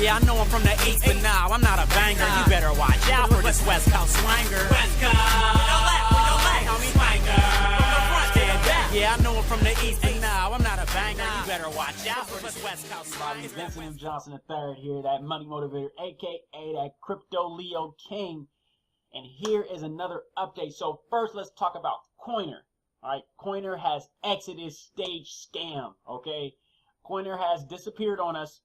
Yeah, I know I'm from the East, but nah, I'm not a banger. You better watch out for this West Coast swanger. West Coast, homie. Swanger. From the front to the back. Yeah, I know I'm from the East, but nah, I'm not a banger. You better watch out for this West Coast swanger. Vincent Johnson III here, that money motivator, aka that Crypto Leo King. And here is another update. So first, let's talk about Coiner. All right, Coiner has exited stage scam. Okay, Coiner has disappeared on us.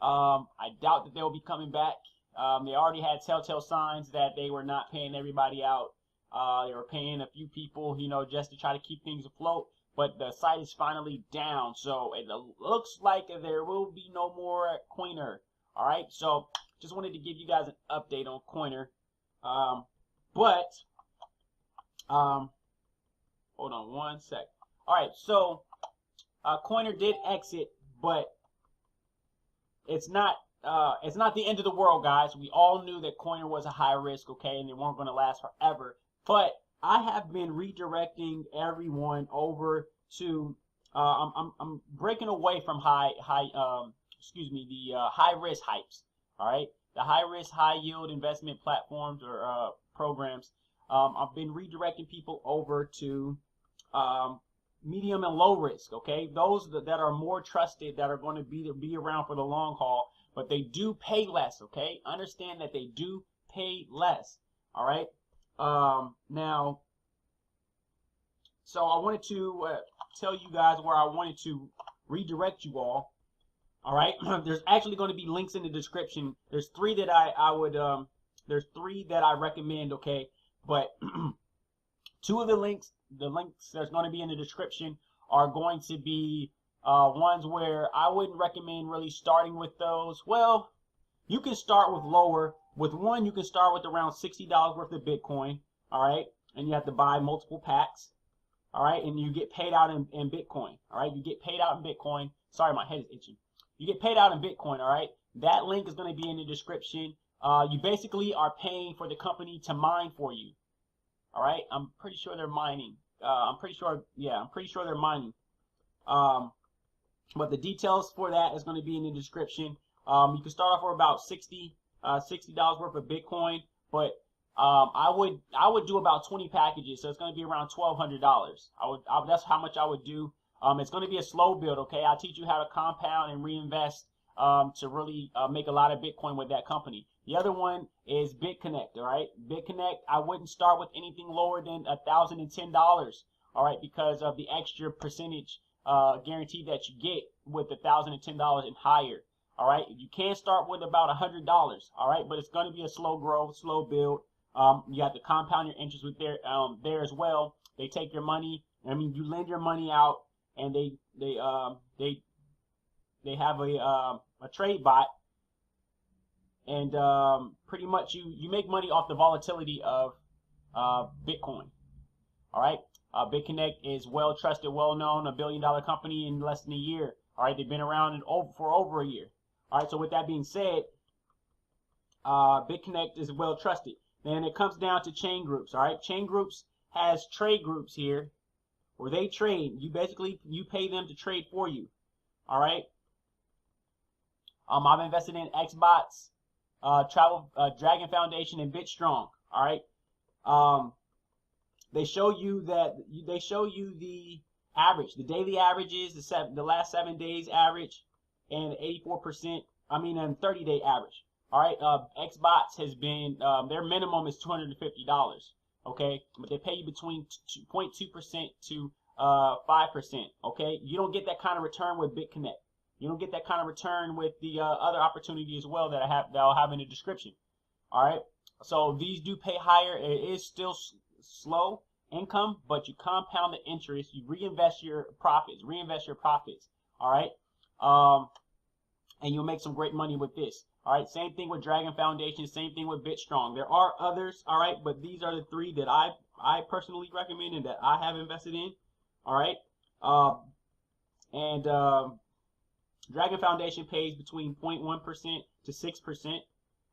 I doubt that they'll be coming back. They already had telltale signs that they were not paying everybody out. They were paying a few people, you know, just to try to keep things afloat. But the site is finally down, so it looks like there will be no more Coiner. All right, so just wanted to give you guys an update on Coiner. Hold on one sec. All right, so Coiner did exit, but it's not the end of the world, guys. We all knew that Coiner was a high risk, okay, and they weren't going to last forever. But I have been redirecting everyone over to I'm breaking away from high risk hypes. All right, the high risk, high yield investment platforms or programs. I've been redirecting people over to medium and low risk. Okay, those that are more trusted, that are going to be around for the long haul, but they do pay less. Okay, understand that they do pay less. All right. Now, so I wanted to tell you guys where I wanted to redirect you all. All right, there's actually going to be links in the description. There's three that there's three that I recommend. Okay, but two of the links that's going to be in the description are going to be ones where I wouldn't recommend really starting with those. Well, you can start with lower. With one, you can start with around $60 worth of Bitcoin. All right, and you have to buy multiple packs. All right, and you get paid out in Bitcoin. All right, you get paid out in Bitcoin. Sorry, my head is itching. You get paid out in Bitcoin. All right, that link is going to be in the description. You basically are paying for the company to mine for you. All right, I'm pretty sure they're mining. I'm pretty sure they're mining. But the details for that is going to be in the description. You can start off for about $60 worth of Bitcoin, but I would do about 20 packages, so it's going to be around $1,200. That's how much I would do. It's going to be a slow build. Okay, I'll teach you how to compound and reinvest to really make a lot of Bitcoin with that company. The other one is BitConnect. All right, BitConnect, I wouldn't start with anything lower than $1,010. All right, because of the extra percentage guarantee that you get with $1,010 and higher. All right, you can start with about $100. All right, but it's going to be a slow growth, slow build. You have to compound your interest with there as well. They take your money. I mean, you lend your money out, and they have a trade bot, and pretty much you make money off the volatility of Bitcoin. All right, BitConnect is well trusted, well known, $1 billion company in less than a year. All right, they've been around for over a year. All right, so with that being said, BitConnect is well trusted. Then it comes down to chain groups. All right, chain groups has trade groups here where they trade. You pay them to trade for you. All right. I've invested in Xbots, Dragon Foundation, and BitStrong. All right. They show you the average, the daily averages, the last 7 days average, and 84%. I mean, and 30-day average. All right. Xbots has been their minimum is $250. Okay, but they pay you between 0.2% to 5%. Okay, you don't get that kind of return with BitConnect. You don't get that kind of return with the other opportunity as well that I'll have in the description. All right, so these do pay higher. It is still slow income, but you compound the interest. You reinvest your profits. All right, and you'll make some great money with this. All right, same thing with Dragon Foundation, same thing with BitStrong. There are others, all right, but these are the three that I personally recommend and that I have invested in. All right, Dragon Foundation pays between 0.1% to 6%.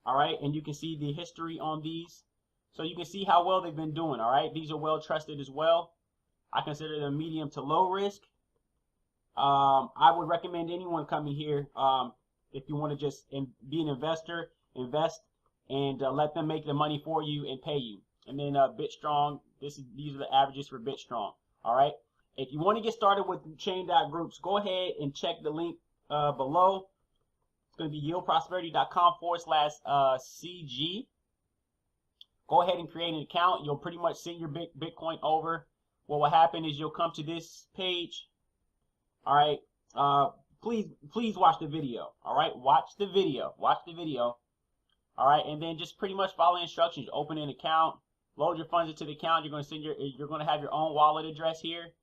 All right, and you can see the history on these, so you can see how well they've been doing. All right, these are well trusted as well. I consider them medium to low risk. I would recommend anyone coming here. if you want to just be an investor, invest, and let them make the money for you and pay you. And then BitStrong, these are the averages for BitStrong. All right. If you want to get started with chain.groups, go ahead and check the link below. It's going to be yieldprosperity.com/CG. Go ahead and create an account. You'll pretty much send your Bitcoin over. What will happen is you'll come to this page. All right. Please watch the video. All right. Watch the video. All right. And then just pretty much follow instructions. Open an account. Load your funds into the account. You're going to have your own wallet address here.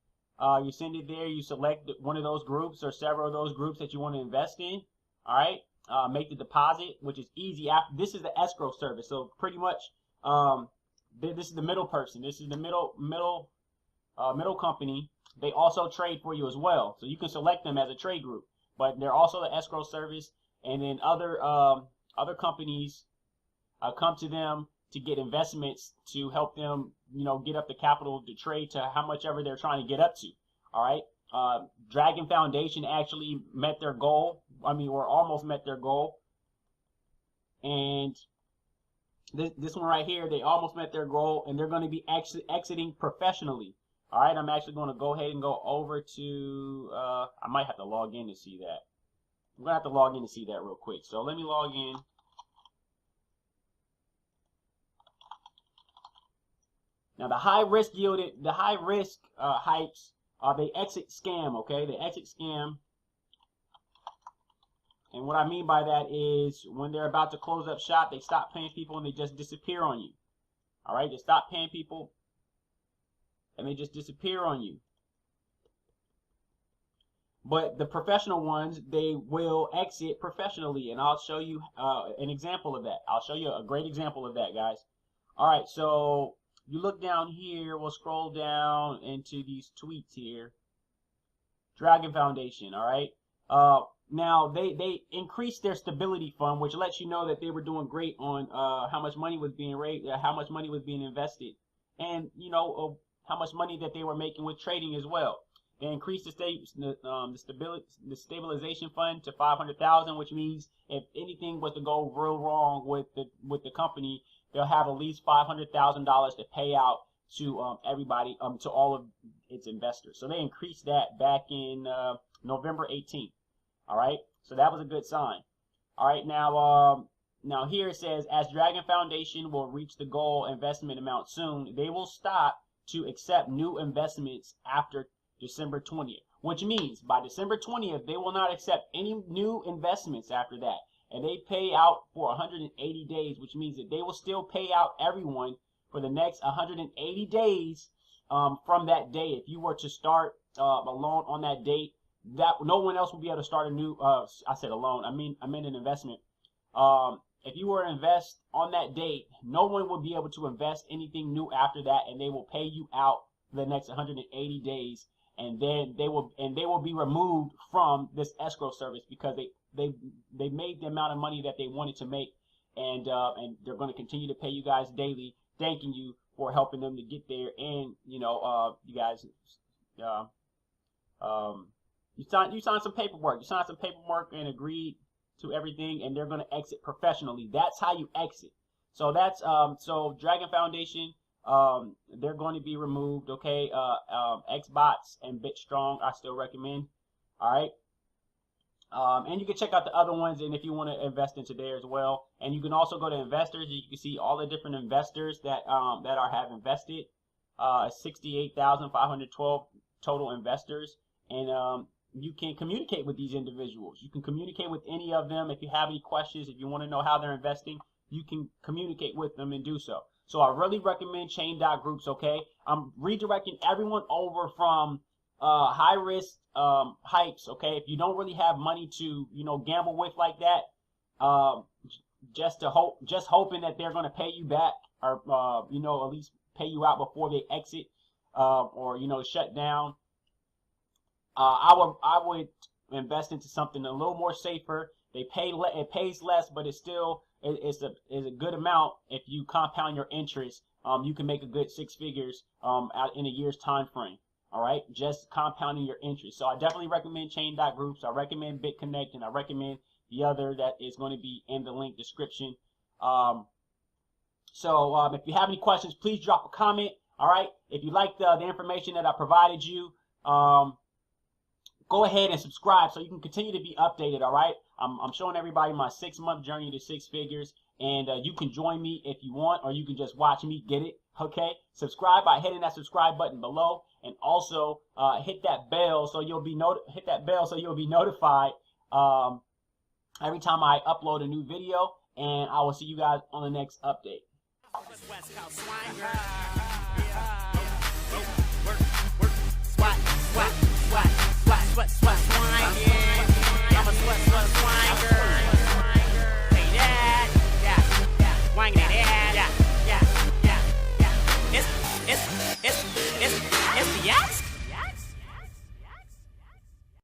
You send it there. You select one of those groups or several of those groups that you want to invest in. All right. Make the deposit, which is easy. This is the escrow service. So pretty much, this is the middle person. This is the middle company. They also trade for you as well. So you can select them as a trade group, but they're also the escrow service. And then other companies come to them to get investments to help them, get up the capital to trade to how much ever they're trying to get up to. All right. Dragon Foundation actually met their goal. Or almost met their goal. And this one right here, they almost met their goal, and they're going to be exiting professionally. All right. I'm actually going to go ahead and go over to, I might have to log in to see that. I'm going to have to log in to see that real quick. So let me log in. Now the high risk hypes, they exit scam, okay? They exit scam. And what I mean by that is when they're about to close up shop, they stop paying people and they just disappear on you. All right? They stop paying people and they just disappear on you. But the professional ones, they will exit professionally, and I'll show you an example of that. I'll show you a great example of that, guys. All right, so you look down here, we'll scroll down into these tweets here. Dragon Foundation, all right? Now, they increased their stability fund, which lets you know that they were doing great on how much money was being raised, how much money was being invested, and, how much money that they were making with trading as well. They increased the stabilization fund to $500,000, which means if anything was to go real wrong with the company, they'll have at least $500,000 to pay out to everybody, to all of its investors. So they increased that back in November 18th. All right, so that was a good sign. All right, now here it says, as Dragon Foundation will reach the goal investment amount soon, they will stop to accept new investments after December 20th, which means by December 20th, they will not accept any new investments after that. And they pay out for 180 days, which means that they will still pay out everyone for the next 180 days from that day. If you were to start a loan on that date, that no one else will be able to start a new, I said a loan, I meant an investment. If you were to invest on that date, no one will be able to invest anything new after that, and they will pay you out for the next 180 days. And then they will be removed from this escrow service because they made the amount of money that they wanted to make, and they're going to continue to pay you guys daily, thanking you for helping them to get there. And you guys, you signed some paperwork. You signed some paperwork and agreed to everything, and they're going to exit professionally. That's how you exit. So that's so Dragon Foundation. They're going to be removed, okay? Xbots and BitStrong, I still recommend. All right. And you can check out the other ones, and if you want to invest into there as well. And you can also go to investors. You can see all the different investors that have invested. 68,512 total investors, and you can communicate with these individuals. You can communicate with any of them. If you have any questions, if you want to know how they're investing, you can communicate with them and do so. So I really recommend chain.groups, okay? I'm redirecting everyone over from high risk hypes, okay? If you don't really have money to, gamble with like that, just hoping that they're going to pay you back, or at least pay you out before they exit, or shut down. I would invest into something a little more safer. It pays less, but it's a good amount. If you compound your interest, you can make a good 6 figures out in a year's time frame. All right, just compounding your interest. So I definitely recommend chain.groups. I recommend BitConnect, and I recommend the other that is going to be in the link description. If you have any questions, please drop a comment. All right. If you like the information that I provided you, go ahead and subscribe so you can continue to be updated. All right. I'm showing everybody my 6-month journey to 6 figures, and you can join me if you want, or you can just watch me get it. Okay. Subscribe by hitting that subscribe button below, and also hit that bell so you'll be notified every time I upload a new video. And I will see you guys on the next update. West Coast swanger. Swat, swat, swat, swat, swat, swat, swat.